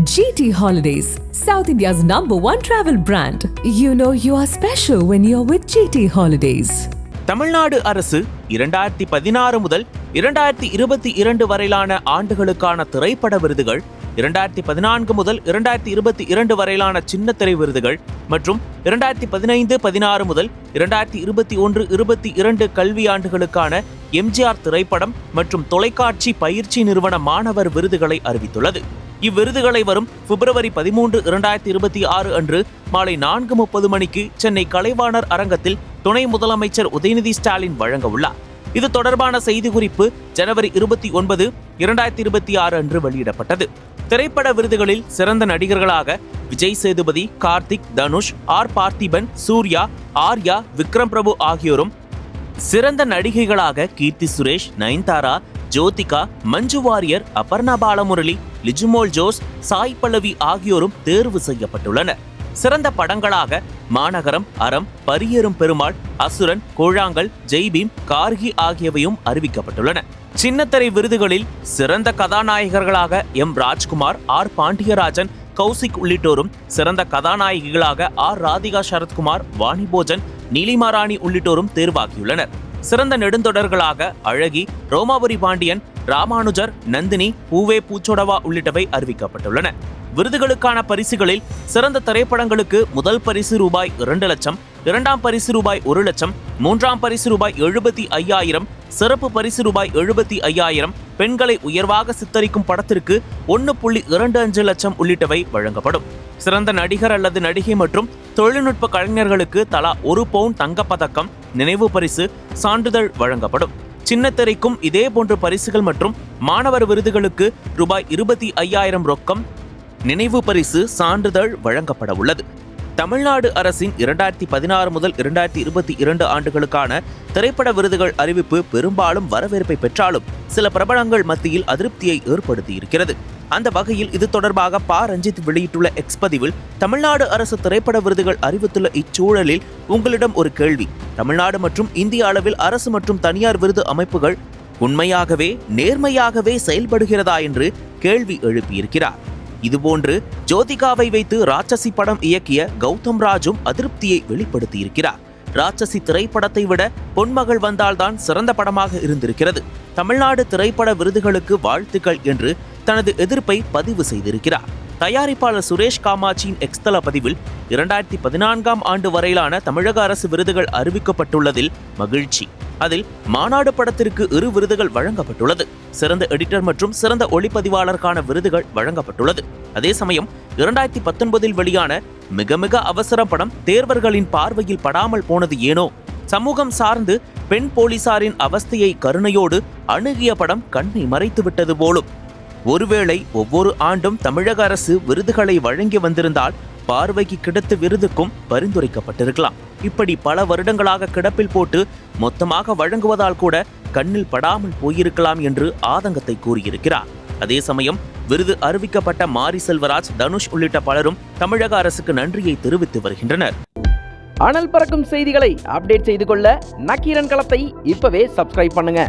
GT Holidays, South India's #1 travel brand. You know you are special when you're with GT Holidays. Tamil Nadu அரசு 2016 முதல் 2022 வரையிலான ஆண்டுகளுக்கான திரைப்பட விருதுகள், 2014 முதல் 2022 வரையிலான சின்னத்திரை விருதுகள் மற்றும் 2015-16 முதல் 2021-22 கல்வியாண்டுகளுக்கான எம்ஜிஆர் திரைப்படம் மற்றும் தொலைக்காட்சி பயிற்சி நிறுவன மாணவர் விருதுகளை அறிவித்துள்ளது. இவ்விருதுகளை வரும் பிப்ரவரி 13, 2026 அன்று மாலை 4:30 மணிக்கு சென்னை கலைவாணர் அரங்கத்தில் துணை முதலமைச்சர் உதயநிதி ஸ்டாலின் வழங்க உள்ளார். இது தொடர்பான செய்திக்குறிப்பு ஜனவரி 29, 2026 அன்று வெளியிடப்பட்டது. திரைப்பட விருதுகளில் சிறந்த நடிகர்களாக விஜய் சேதுபதி, கார்த்திக், தனுஷ், ஆர் பார்த்திபன், சூர்யா, ஆர்யா, விக்ரம் பிரபு ஆகியோரும், சிறந்த நடிகைகளாக கீர்த்தி சுரேஷ், நயன்தாரா, ஜோதிகா, மஞ்சு வாரியர், அபர்ணா பாலமுரளி, லிஜுமோல் ஜோஸ், சாய் பல்லவி ஆகியோரும் தேர்வு செய்யப்பட்டுள்ளனர். சிறந்த படங்களாக மாநகரம், அறம், பரியேறும் பெருமாள், அசுரன், கோழாங்கல், ஜெய்பீம், கார்கி ஆகியவையும் அறிவிக்கப்பட்டுள்ளன. சின்னத்திரை விருதுகளில் சிறந்த கதாநாயகர்களாக எம் ராஜ்குமார், ஆர் பாண்டியராஜன், கௌசிக் உள்ளிட்டோரும், சிறந்த கதாநாயகிகளாக ஆர் ராதிகா சரத்குமார், வாணி போஜன், நீலிமா ராணி உள்ளிட்டோரும் தேர்வாகியுள்ளனர். சிறந்த நெடுந்தொடர்களாக அழகி, ரோமாபுரி பாண்டியன், ராமானுஜர், நந்தினி, பூவே பூச்சோடவா உள்ளிட்டவை அறிவிக்கப்பட்டுள்ளன. விருதுகளுக்கான பரிசுகளில் சிறந்த திரைப்படங்களுக்கு முதல் பரிசு ரூபாய் 2 லட்சம், இரண்டாம் பரிசு ரூபாய் 1 லட்சம், மூன்றாம் பரிசு ரூபாய் 75,000, சிறப்பு பரிசு ரூபாய் 75,000, பெண்களை உயர்வாக சித்தரிக்கும் படத்திற்கு 1.25 லட்சம் உள்ளிட்டவை வழங்கப்படும். சிறந்த நடிகர் அல்லது நடிகை மற்றும் தொழில்நுட்ப கலைஞர்களுக்கு தலா 1 பவுன் தங்கப்பதக்கம், நினைவு பரிசு, சான்றிதழ் வழங்கப்படும். சின்னத்திரைக்கும் இதேபோன்ற பரிசுகள் மற்றும் மாணவர் விருதுகளுக்கு ரூபாய் 25,000 ரொக்கம், நினைவு பரிசு, சான்றிதழ் வழங்கப்பட உள்ளது. தமிழ்நாடு அரசின் 2016 முதல் 2022 ஆண்டுகளுக்கான திரைப்பட விருதுகள் அறிவிப்பு பெரும்பாலும் வரவேற்பை பெற்றாலும் சில பிரபலங்கள் மத்தியில் அதிருப்தியை ஏற்படுத்தியிருக்கிறது. அந்த வகையில் இது தொடர்பாக ப. ரஞ்சித் வெளியிட்டுள்ள எக்ஸ் பதிவில், தமிழ்நாடு அரசு திரைப்பட விருதுகள் அறிவித்துள்ள இச்சூழலில் உங்களிடம் ஒரு கேள்வி. தமிழ்நாடு மற்றும் இந்திய அளவில் அரசு மற்றும் தனியார் விருது அமைப்புகள் உண்மையாகவே நேர்மையாகவே செயல்படுகிறதா என்று கேள்வி எழுப்பியிருக்கிறார். இதுபோன்று ஜோதிகாவை வைத்து ராட்சசி படம் இயக்கிய கௌதம் ராஜும் அதிருப்தியை வெளிப்படுத்தியிருக்கிறார். ராட்சசி திரைப்படத்தை விட பொன்மகள் வந்தால்தான் சிறந்த படமாக இருந்திருக்கிறது. தமிழ்நாடு திரைப்பட விருதுகளுக்கு வாழ்த்துக்கள் என்று தனது எதிர்ப்பை பதிவு செய்திருக்கிறார். தயாரிப்பாளர் சுரேஷ் காமாட்சியின் எக்ஸ்தல பதிவில் 2014ஆம் ஆண்டு வரையிலான தமிழக அரசு விருதுகள் அறிவிக்கப்பட்டுள்ளதில் மகிழ்ச்சி. அதில் மாநாடு படத்திற்கு 2 விருதுகள் வழங்கப்பட்டுள்ளது. சிறந்த எடிட்டர் மற்றும் சிறந்த ஒளிப்பதிவாளருக்கான விருதுகள் வழங்கப்பட்டுள்ளது. அதே சமயம் 2019 வெளியான மிக மிக அவசர படம் தேர்வர்களின் பார்வையில் படாமல் போனது ஏனோ? சமூகம் சார்ந்து பெண் போலீசாரின் அவஸ்தையை கருணையோடு அணுகிய படம் கண்ணை மறைத்து விட்டது போலும். ஒருவேளை ஒவ்வொரு ஆண்டும் தமிழக அரசு விருதுகளை வழங்கி வந்திருந்தால் பார்வைக்கு கிடைத்த விருதுக்கும் பரிந்துரைக்கப்பட்டிருக்கலாம். இப்படி பல வருடங்களாக கிடப்பில் போட்டு மொத்தமாக வழங்குவதால் கூட கண்ணில் படாமல் போயிருக்கலாம் என்று ஆதங்கத்தை கூறியிருக்கிறார். அதே சமயம் விருது அறிவிக்கப்பட்ட மாரி செல்வராஜ், தனுஷ் உள்ளிட்ட பலரும் தமிழக அரசுக்கு நன்றியை தெரிவித்து வருகின்றனர். அனல் பறக்கும் செய்திகளை அப்டேட் செய்து கொள்ள நக்கீரன் களத்தை இப்பவே சப்ஸ்கிரைப் பண்ணுங்க.